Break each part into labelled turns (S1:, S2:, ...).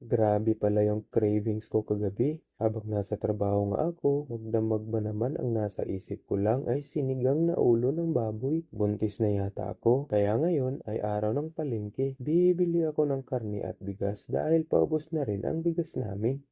S1: Grabe pala yung cravings ko kagabi. Habang nasa trabaho nga ako, magdamag ba naman ang nasa isip ko lang ay sinigang na ulo ng baboy. Buntis na yata ako, kaya ngayon ay araw ng palengke. Bibili ako ng karne at bigas dahil paubos na rin ang bigas namin.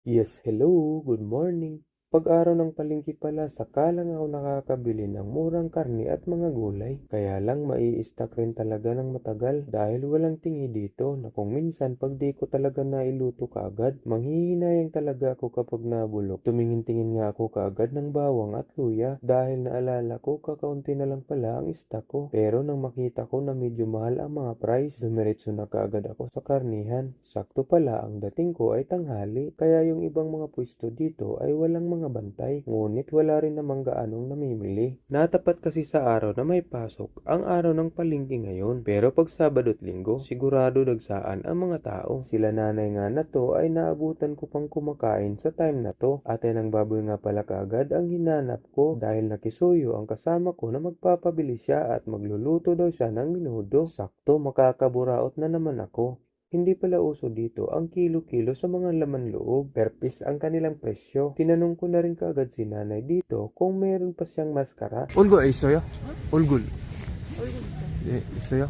S1: Yes, hello, good morning. Pag-araw ng palengke pala, saka lang ako nakakabili ng murang karne at mga gulay. Kaya lang mai-stock rin talaga ng matagal dahil walang tingi dito na kung minsan pag di ko talaga nailuto kaagad, manghihinayang talaga ako kapag nabulok. Tumingin-tingin nga ako kaagad ng bawang at luya dahil naalala ko kakaunti na lang pala ang stock ko. Pero nang makita ko na medyo mahal ang mga price, dumiretso na kaagad ako sa karnihan. Sakto pala ang dating ko ay tanghali, kaya yung ibang mga pwesto dito ay walang mga bantay, ngunit wala rin namang gaanong namimili. Natapat kasi sa araw na may pasok ang araw ng palengke ngayon, pero pag Sabado at Linggo, sigurado dagsaan ang mga tao. Sila nanay nga na to ay naabutan ko pang kumakain sa time na to. Ate ng baboy nga pala kaagad ang hinanap ko dahil nakisuyo ang kasama ko na magpapabili siya at magluluto daw siya ng menudo. Sakto, makakaburaot na naman ako. Hindi pala uso dito ang kilo-kilo sa mga laman loob. Per piece ang kanilang presyo. Tinanong ko na rin kaagad si nanay dito kung meron pa siyang maskara.
S2: 얼굴 있어요? 얼굴
S3: 얼굴 있어.
S2: 예 있어요?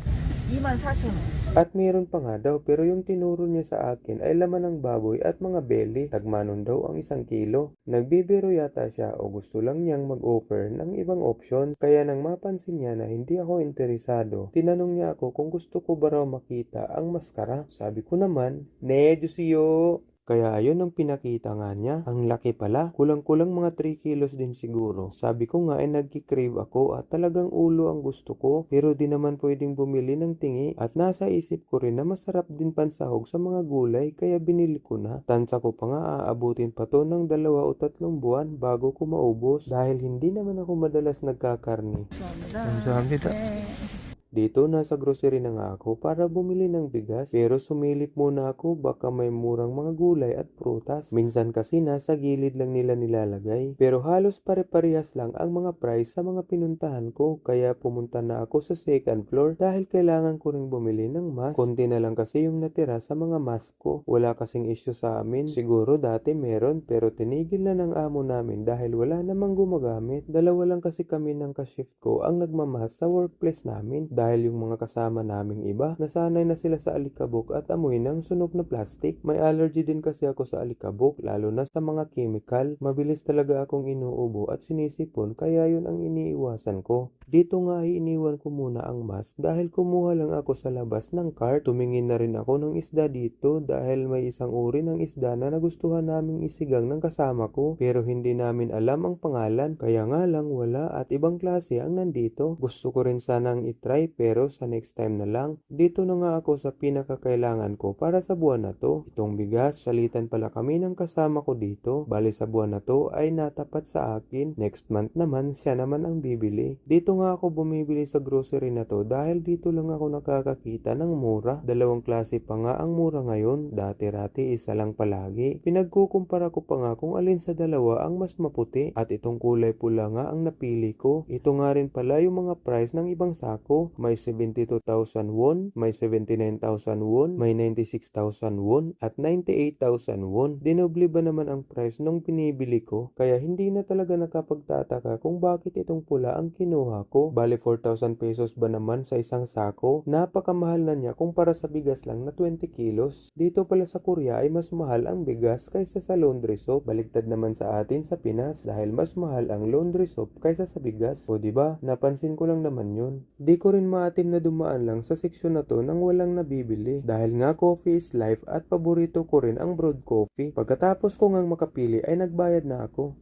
S3: 24,000원.
S1: At meron pa nga daw pero yung tinuro niya sa akin ay laman ng baboy at mga belly. Tagmanon daw ang 1 kilo. Nagbibiro yata siya o gusto lang niyang mag-offer ng ibang option. Kaya nang mapansin niya na hindi ako interesado, tinanong niya ako kung gusto ko ba raw makita ang maskara. Sabi ko naman, ne, Diyosiyo. Kaya ayun ang pinakita nga niya. Ang laki pala. Kulang-kulang mga 3 kilos din siguro. Sabi ko nga ay nagki-crave ako at talagang ulo ang gusto ko. Pero di naman pwedeng bumili ng tingi. At nasa isip ko rin na masarap din pansahog sa mga gulay kaya binili ko na. Tansa ko pa nga aabutin pa to ng 2 o 3 buwan bago ko maubos. Dahil hindi naman ako madalas nagkakarni.
S3: 감사합니다.
S2: 감사합니다.
S3: 네.
S1: Dito nasa grocery na nga ako para bumili ng bigas pero sumilip muna ako baka may murang mga gulay at prutas. Minsan kasi nasa gilid lang nila nilalagay pero halos pare-parehas lang ang mga price sa mga pinuntahan ko kaya pumunta na ako sa second floor dahil kailangan ko ring bumili ng mask. Konti na lang kasi yung natira sa mga mask ko. Wala kasing issue sa amin. Siguro dati meron pero tinigil na ng amo namin dahil wala namang gumagamit. Dalawa lang kasi kami ng kashift ko ang nagmamask sa workplace namin. Dahil yung mga kasama naming iba, nasanay na sila sa alikabok at amoy ng sunog na plastic. May allergy din kasi ako sa alikabok, lalo na sa mga chemical. Mabilis talaga akong inuubo at sinisipon, kaya yun ang iniiwasan ko. Dito nga ay iniwan ko muna ang mask dahil kumuha lang ako sa labas ng cart. Tumingin na rin ako ng isda dito dahil may isang uri ng isda na nagustuhan naming isigang ng kasama ko. Pero hindi namin alam ang pangalan, kaya nga lang wala at ibang klase ang nandito. Gusto ko rin sanang itry pero sa next time na lang. Dito na nga ako sa pinakakailangan ko para sa buwan na to. Itong bigas, salitan pala kami ng kasama ko dito. Bali sa buwan na to ay natapat sa akin. Next month naman, siya naman ang bibili. Dito nga ako bumibili sa grocery na to dahil dito lang ako nakakakita ng mura. Dalawang klase pa nga ang mura ngayon. Dati-rati isa lang palagi. Pinagkukumpara ko pa nga kung alin sa dalawa ang mas maputi. At itong kulay pula nga ang napili ko. Ito nga rin pala yung mga price ng ibang sako. May 72,000 won, may 79,000 won, may 96,000 won, at 98,000 won. Dinoble ba naman ang price nung pinibili ko? Kaya hindi na talaga nakapagtataka kung bakit itong pula ang kinuha ko. Bali 4,000 pesos ba naman sa isang sako? Napakamahal na niya kumpara sa bigas lang na 20 kilos. Dito pala sa Korea ay mas mahal ang bigas kaysa sa laundry soap. Baligtad naman sa atin sa Pinas dahil mas mahal ang laundry soap kaysa sa bigas. O diba? Napansin ko lang naman yun. Di ko rin maatim na dumaan lang sa seksyon na to nang walang nabibili. Dahil nga coffee is life at paborito ko rin ang brewed coffee. Pagkatapos ko ngang makapili ay nagbayad na ako.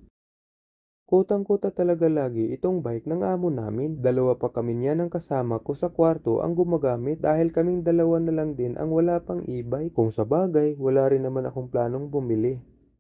S1: Kutang-kuta talaga lagi itong bike ng amo namin. Dalawa pa kami niya ng kasama ko sa kwarto ang gumagamit dahil kaming dalawa na lang din ang wala pang e-bike. Kung sa bagay, wala rin naman akong planong bumili.